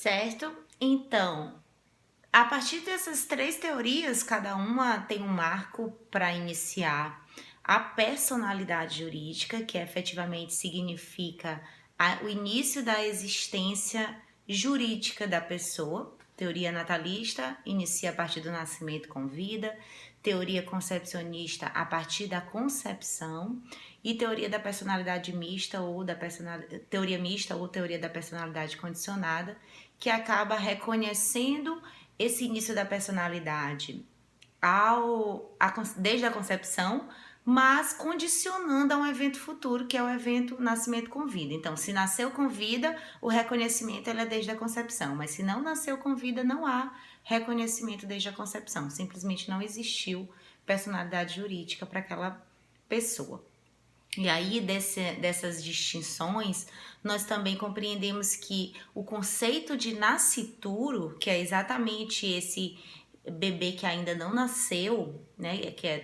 Certo? Então, a partir dessas três teorias, cada uma tem um marco para iniciar a personalidade jurídica, que efetivamente significa o início da existência jurídica da pessoa. Teoria natalista inicia a partir do nascimento com vida, teoria concepcionista a partir da concepção e teoria da personalidade mista ou teoria mista ou teoria da personalidade condicionada, que acaba reconhecendo esse início da personalidade desde a concepção, mas condicionando a um evento futuro, que é o evento nascimento com vida. Então, se nasceu com vida, o reconhecimento é desde a concepção, mas se não nasceu com vida, não há reconhecimento desde a concepção. Simplesmente não existiu personalidade jurídica para aquela pessoa. E aí, dessas distinções, nós também compreendemos que o conceito de nascituro, que é exatamente esse bebê que ainda não nasceu, né,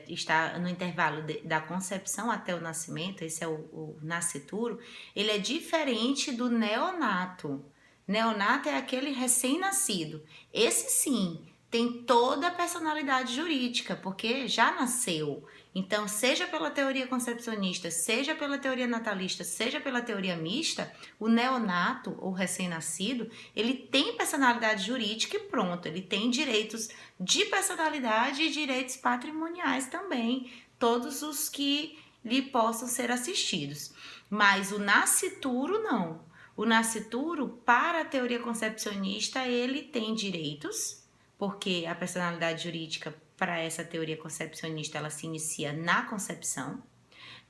está no intervalo da concepção até o nascimento, esse é o nascituro, ele é diferente do neonato. Neonato é aquele recém-nascido. Esse sim tem toda a personalidade jurídica, porque já nasceu. Então, seja pela teoria concepcionista, seja pela teoria natalista, seja pela teoria mista, o neonato ou recém-nascido, ele tem personalidade jurídica e pronto, ele tem direitos de personalidade e direitos patrimoniais também, todos os que lhe possam ser assistidos. Mas o nascituro não. O nascituro, para a teoria concepcionista, ele tem direitos, porque a personalidade jurídica para essa teoria concepcionista ela se inicia na concepção.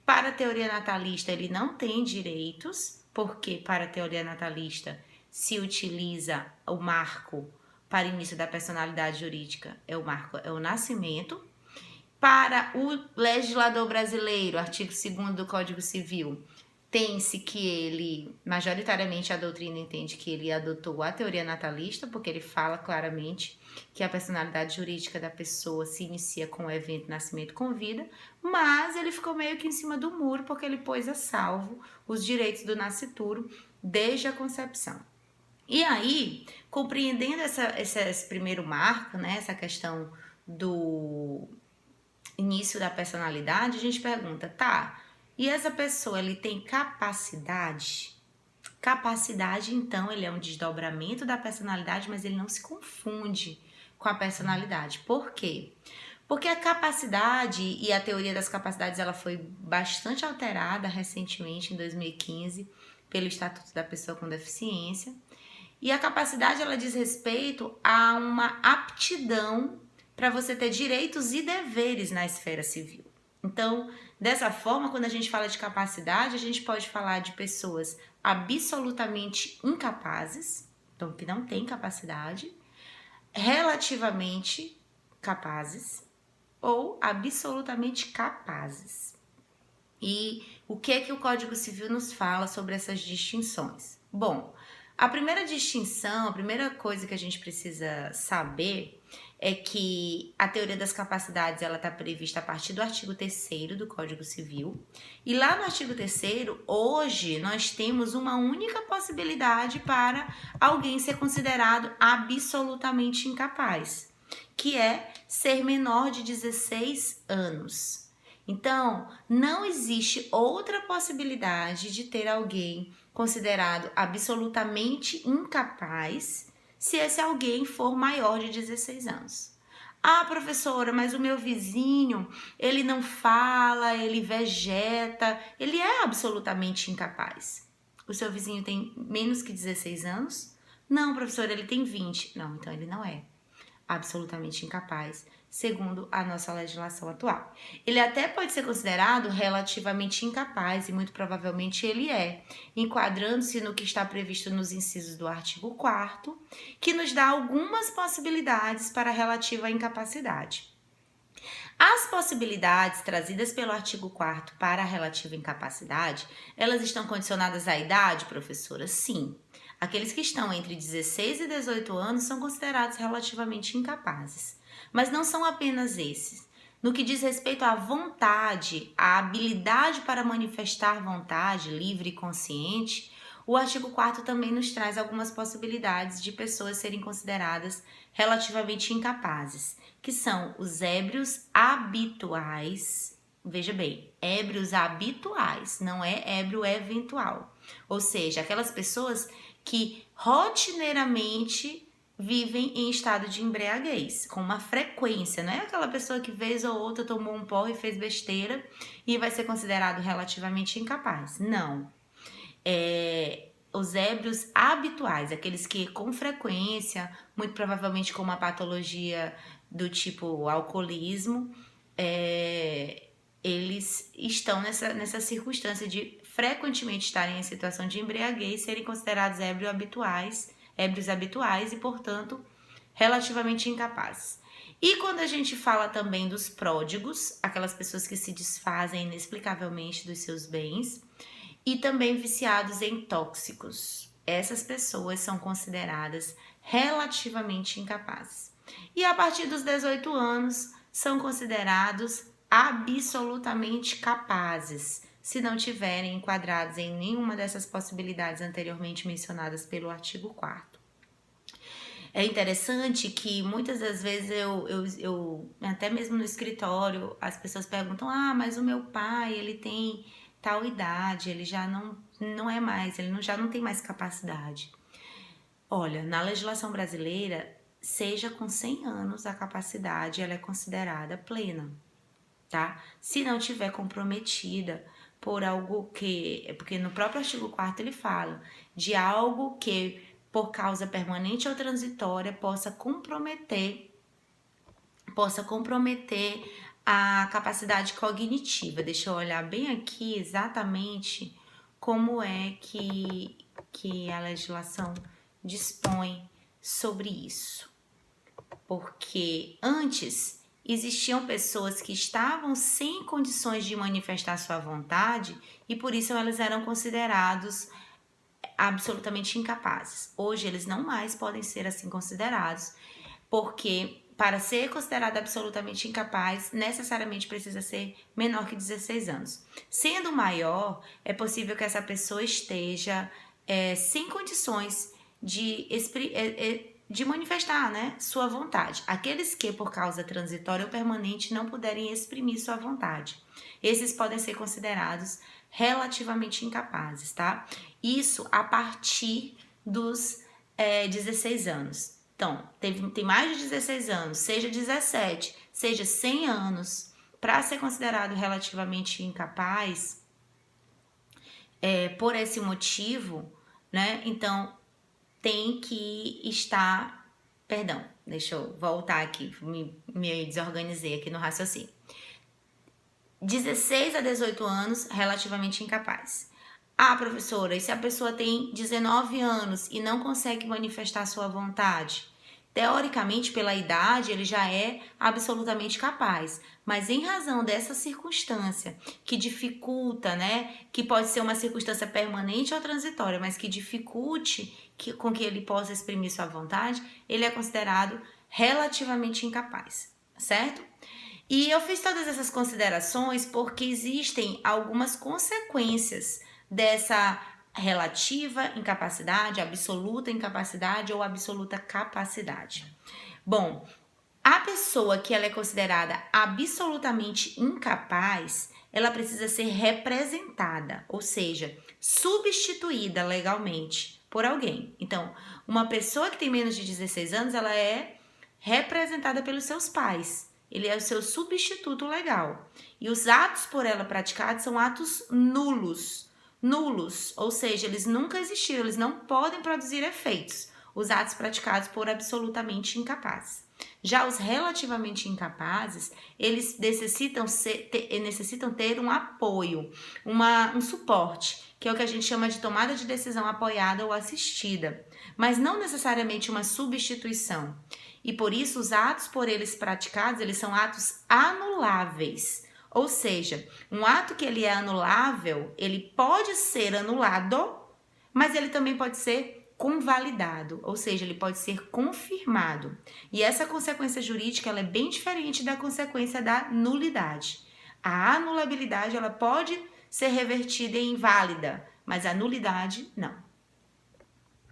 Para a teoria natalista ele não tem direitos, porque para a teoria natalista se utiliza o marco para início da personalidade jurídica, é o nascimento. Para o legislador brasileiro, artigo 2º do Código Civil, tem-se que ele, majoritariamente a doutrina entende que ele adotou a teoria natalista, porque ele fala claramente que a personalidade jurídica da pessoa se inicia com o evento nascimento com vida, mas ele ficou meio que em cima do muro, porque ele pôs a salvo os direitos do nascituro desde a concepção. E aí, compreendendo esse primeiro marco, né, essa questão do início da personalidade, a gente pergunta, tá, e essa pessoa, ele tem capacidade? Capacidade, então, ele é um desdobramento da personalidade, mas ele não se confunde com a personalidade. Por quê? Porque a capacidade e a teoria das capacidades, ela foi bastante alterada recentemente, em 2015, pelo Estatuto da Pessoa com Deficiência. E a capacidade, ela diz respeito a uma aptidão para você ter direitos e deveres na esfera civil. Então, dessa forma, quando a gente fala de capacidade, a gente pode falar de pessoas absolutamente incapazes, então que não têm capacidade, relativamente capazes ou absolutamente capazes. E o que o Código Civil nos fala sobre essas distinções? Bom, a primeira distinção, a primeira coisa que a gente precisa saber é que a teoria das capacidades ela está prevista a partir do artigo 3º do Código Civil. E lá no artigo 3º, hoje, nós temos uma única possibilidade para alguém ser considerado absolutamente incapaz, que é ser menor de 16 anos. Então, não existe outra possibilidade de ter alguém considerado absolutamente incapaz se esse alguém for maior de 16 anos. Ah, professora, mas o meu vizinho, ele não fala, ele vegeta, ele é absolutamente incapaz. O seu vizinho tem menos que 16 anos? Não, professora, ele tem 20. Não, então ele não é absolutamente incapaz, segundo a nossa legislação atual. Ele até pode ser considerado relativamente incapaz, e muito provavelmente ele é, enquadrando-se no que está previsto nos incisos do artigo 4º, que nos dá algumas possibilidades para a relativa incapacidade. As possibilidades trazidas pelo artigo 4º para a relativa incapacidade, elas estão condicionadas à idade, professora? Sim. Aqueles que estão entre 16 e 18 anos são considerados relativamente incapazes. Mas não são apenas esses. No que diz respeito à vontade, à habilidade para manifestar vontade livre e consciente, O artigo 4º também nos traz algumas possibilidades de pessoas serem consideradas relativamente incapazes, que são os ébrios habituais. Veja bem, ébrios habituais, não é ébrio eventual. Ou seja, aquelas pessoas que rotineiramente vivem em estado de embriaguez, com uma frequência, não é aquela pessoa que vez ou outra tomou um porre e fez besteira e vai ser considerado relativamente incapaz. Não. Os ébrios habituais, aqueles que com frequência, muito provavelmente com uma patologia do tipo alcoolismo, eles estão nessa circunstância de frequentemente estarem em situação de embriaguez, serem considerados ébrios habituais e, portanto, relativamente incapazes. E quando a gente fala também dos pródigos, aquelas pessoas que se desfazem inexplicavelmente dos seus bens, e também viciados em tóxicos, essas pessoas são consideradas relativamente incapazes. E a partir dos 18 anos, são considerados absolutamente capazes, se não tiverem enquadrados em nenhuma dessas possibilidades anteriormente mencionadas pelo artigo 4º. É interessante que muitas das vezes eu até mesmo no escritório, as pessoas perguntam: mas o meu pai, ele tem tal idade, ele já não é mais, ele já não tem mais capacidade. Olha, na legislação brasileira, seja com 100 anos a capacidade, ela é considerada plena, tá? Se não tiver comprometida por algo porque no próprio artigo 4º ele fala de algo que por causa permanente ou transitória possa comprometer a capacidade cognitiva. Deixa eu olhar bem aqui exatamente como é que a legislação dispõe sobre isso. Porque antes existiam pessoas que estavam sem condições de manifestar sua vontade e por isso elas eram considerados absolutamente incapazes. Hoje eles não mais podem ser assim considerados, porque para ser considerado absolutamente incapaz, necessariamente precisa ser menor que 16 anos. Sendo maior, é possível que essa pessoa esteja sem condições de manifestar, né, sua vontade. Aqueles que, por causa transitória ou permanente, não puderem exprimir sua vontade. Esses podem ser considerados relativamente incapazes, tá? Isso a partir dos 16 anos. Então, tem mais de 16 anos, seja 17, seja 100 anos, para ser considerado relativamente incapaz, por esse motivo, né? Então, tem que estar... Perdão, deixa eu voltar aqui, me desorganizei aqui no raciocínio. 16 a 18 anos, relativamente incapaz. Professora, e se a pessoa tem 19 anos e não consegue manifestar sua vontade? Teoricamente, pela idade, ele já é absolutamente capaz, mas em razão dessa circunstância que dificulta, né, que pode ser uma circunstância permanente ou transitória, mas que dificulte com que ele possa exprimir sua vontade, ele é considerado relativamente incapaz, certo? E eu fiz todas essas considerações porque existem algumas consequências dessa relativa incapacidade, absoluta incapacidade ou absoluta capacidade. Bom, a pessoa que ela é considerada absolutamente incapaz, ela precisa ser representada, ou seja, substituída legalmente por alguém. Então, uma pessoa que tem menos de 16 anos, ela é representada pelos seus pais. Ele é o seu substituto legal. E os atos por ela praticados são atos nulos, ou seja, eles nunca existiram, eles não podem produzir efeitos, os atos praticados por absolutamente incapazes. Já os relativamente incapazes, eles necessitam ter um apoio, um suporte, que é o que a gente chama de tomada de decisão apoiada ou assistida, mas não necessariamente uma substituição. E por isso, os atos por eles praticados, eles são atos anuláveis. Ou seja, um ato que ele é anulável, ele pode ser anulado, mas ele também pode ser convalidado, ou seja, ele pode ser confirmado. E essa consequência jurídica, ela é bem diferente da consequência da nulidade. A anulabilidade, ela pode ser revertida em inválida, mas a nulidade, não.